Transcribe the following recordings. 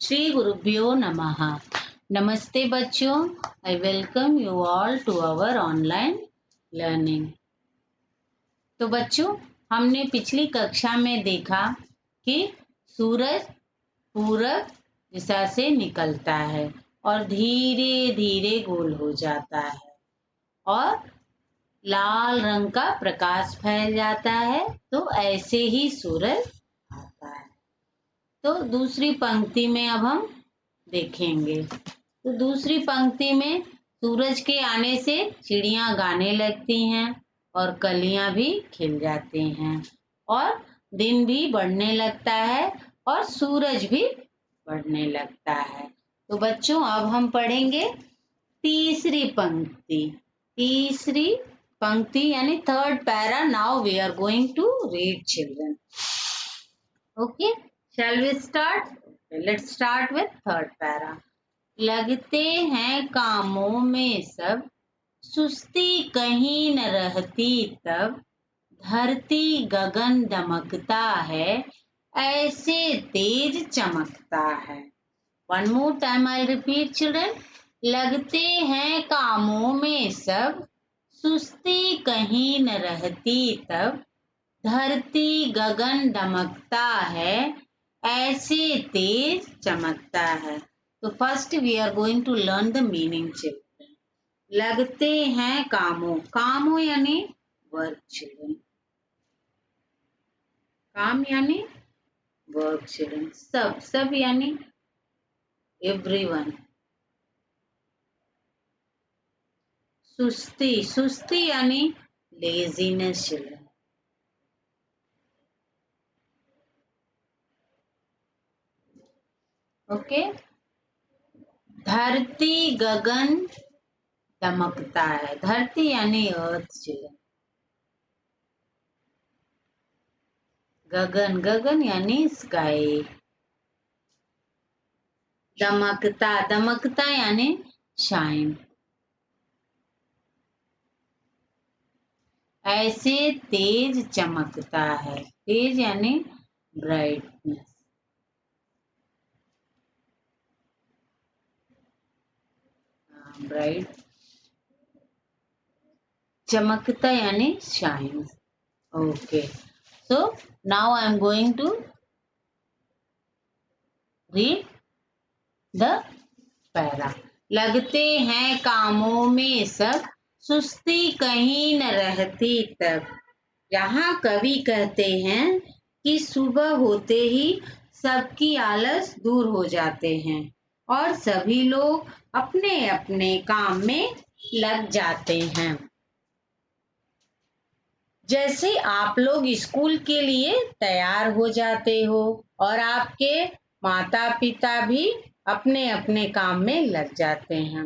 श्री गुरुभ्यो नमः। नमस्ते बच्चों, I welcome you all to our online learning. तो बच्चों, हमने पिछली कक्षा में देखा कि सूरज पूरब दिशा से निकलता है और धीरे धीरे गोल हो जाता है और लाल रंग का प्रकाश फैल जाता है। तो ऐसे ही सूरज आता है। तो दूसरी पंक्ति में अब हम देखेंगे। तो दूसरी पंक्ति में सूरज के आने से चिड़ियां गाने लगती हैं और कलियां भी खिल जाती हैं और दिन भी बढ़ने लगता है और सूरज भी बढ़ने लगता है। तो बच्चों, अब हम पढ़ेंगे तीसरी पंक्ति। तीसरी पंक्ति यानी third para. Now we are going to read children. Okay, shall we start? Let's start with third para. लगते हैं कामों में सब, सुस्ती कहीं न रहती तब, धरती गगन दमकता है, ऐसे तेज चमकता है। One more time I'll repeat children. लगते हैं कामों में सब, सुस्ती कहीं न रहती तब, धरती गगन दमकता है, ऐसे तेज चमकता है। तो first we are going to learn the meaning children. लगते हैं कामों, कामों यानी वर्क चिल्ड्रन, काम यानी वर्क चिल्ड्रन, सब सब यानी एवरीवन। सुस्ती, सुस्ती यानी लेजीनेस चिल्ड्रन। ओके, धरती गगन दमकता है, धरती यानी अर्थ चिल्ड्रन। गगन, गगन यानी स्काई। दमकता, दमकता यानी शाइन। ऐसे तेज चमकता है, तेज यानी ब्राइटनेस। ब्राइट, चमकता यानी shine. Okay, so now I am going to read the para. लगते हैं कामों में सब, सुस्ती कहीं न रहती तब। यहाँ कवि कहते हैं कि सुबह होते ही सबकी आलस दूर हो जाते हैं और सभी लोग अपने अपने काम में लग जाते हैं। जैसे आप लोग स्कूल के लिए तैयार हो जाते हो और आपके माता पिता भी अपने अपने काम में लग जाते हैं।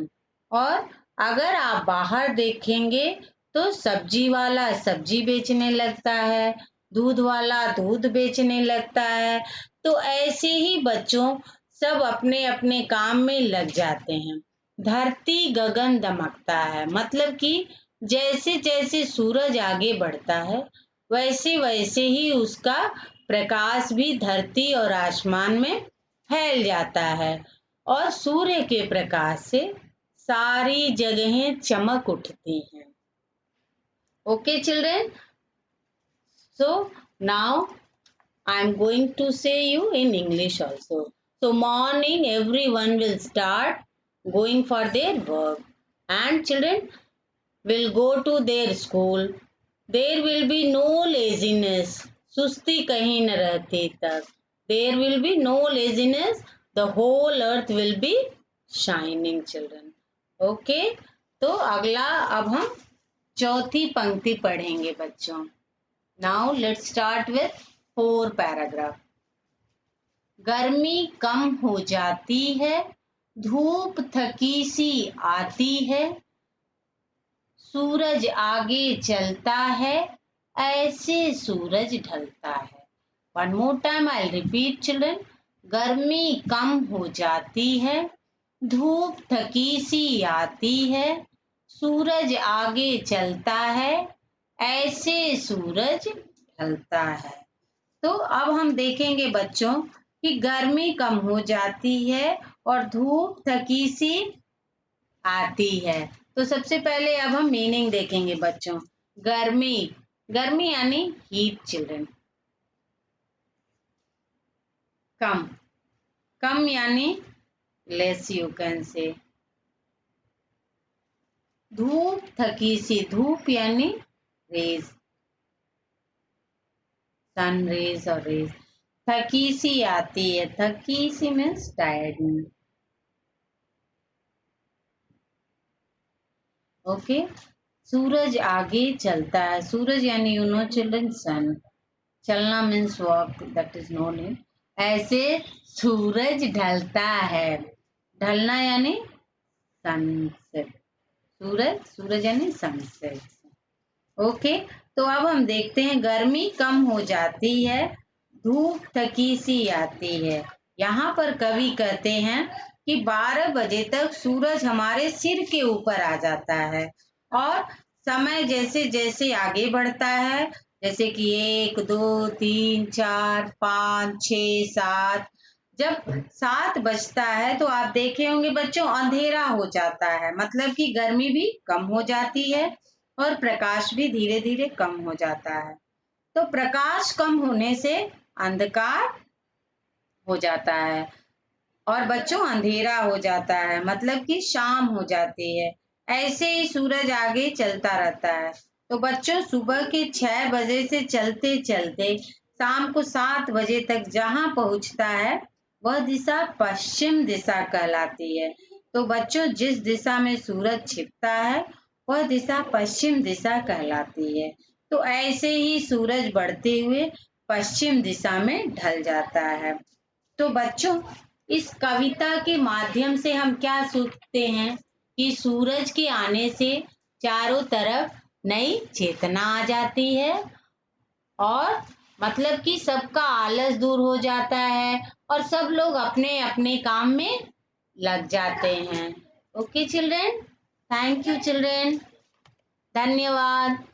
और अगर आप बाहर देखेंगे तो सब्जी वाला सब्जी बेचने लगता है, दूध वाला दूध बेचने लगता है। तो ऐसे ही बच्चों सब अपने अपने काम में लग जाते हैं। धरती गगन दमकता है, मतलब कि जैसे जैसे सूरज आगे बढ़ता है वैसे वैसे ही उसका प्रकाश भी धरती और आसमान में फैल जाता है और सूर्य के प्रकाश से सारी जगहें चमक उठती हैं। Okay children, so now I am going to say you in English also. So morning everyone will start going for their work and children will go to their school. There will be no laziness. सुस्ती कहीं न रहती तब। There will be no laziness. The whole earth will be shining children. Okay? तो अगला अब हम चौथी पंक्ति पढ़ेंगे बच्चों। Now let's start with 4 paragraph. गर्मी कम हो जाती है, धूप थकी सी आती है, सूरज आगे चलता है, ऐसे सूरज ढलता है। One more time I'll repeat children. गर्मी कम हो जाती है, धूप थकी सी आती है, सूरज आगे चलता है, ऐसे सूरज ढलता है। तो अब हम देखेंगे बच्चों कि गर्मी कम हो जाती है और धूप थकी सी आती है। तो सबसे पहले अब हम मीनिंग देखेंगे बच्चों। गर्मी, गर्मी यानी हीट चिल्ड्रन। कम, कम यानी लेस यू कैन से। धूप थकी सी, धूप यानी रेज, सन रेज और रेज। थकी सी आती है, थकी सी मीन्स टायर्ड। ओके, सूरज आगे चलता है, सूरज यानी यू नो चिल्ड्रन सन। चलना means walk, that is no name. ऐसे सूरज ढलता है, ढलना यानी सनसेट। सूरज, सूरज यानी सनसेट। ओके, तो अब हम देखते हैं गर्मी कम हो जाती है, धूप थकी सी आती है। यहाँ पर कवि कहते हैं कि 12 बजे तक सूरज हमारे सिर के ऊपर आ जाता है और समय जैसे जैसे आगे बढ़ता है, जैसे कि 1 2 3 4 5 6 7, जब 7 बजता है तो आप देखे होंगे बच्चों अंधेरा हो जाता है, मतलब कि गर्मी भी कम हो जाती है और प्रकाश भी धीरे धीरे कम हो जाता है। तो प्रकाश कम होने से अंधकार हो जाता है और बच्चों अंधेरा हो जाता है, मतलब कि शाम हो जाती है। ऐसे ही सूरज आगे चलता रहता है। तो बच्चों सुबह के 6 बजे से चलते चलते शाम को 7 बजे तक जहाँ पहुंचता है वह दिशा पश्चिम दिशा कहलाती है। तो बच्चों जिस दिशा में सूरज छिपता है वह दिशा पश्चिम दिशा कहलाती है। तो ऐसे ही सूरज बढ़ते हुए पश्चिम दिशा में ढल जाता है। तो बच्चों इस कविता के माध्यम से हम क्या सीखते हैं कि सूरज के आने से चारों तरफ नई चेतना आ जाती है और मतलब कि सबका आलस दूर हो जाता है और सब लोग अपने अपने काम में लग जाते हैं। Okay children, thank you children, धन्यवाद।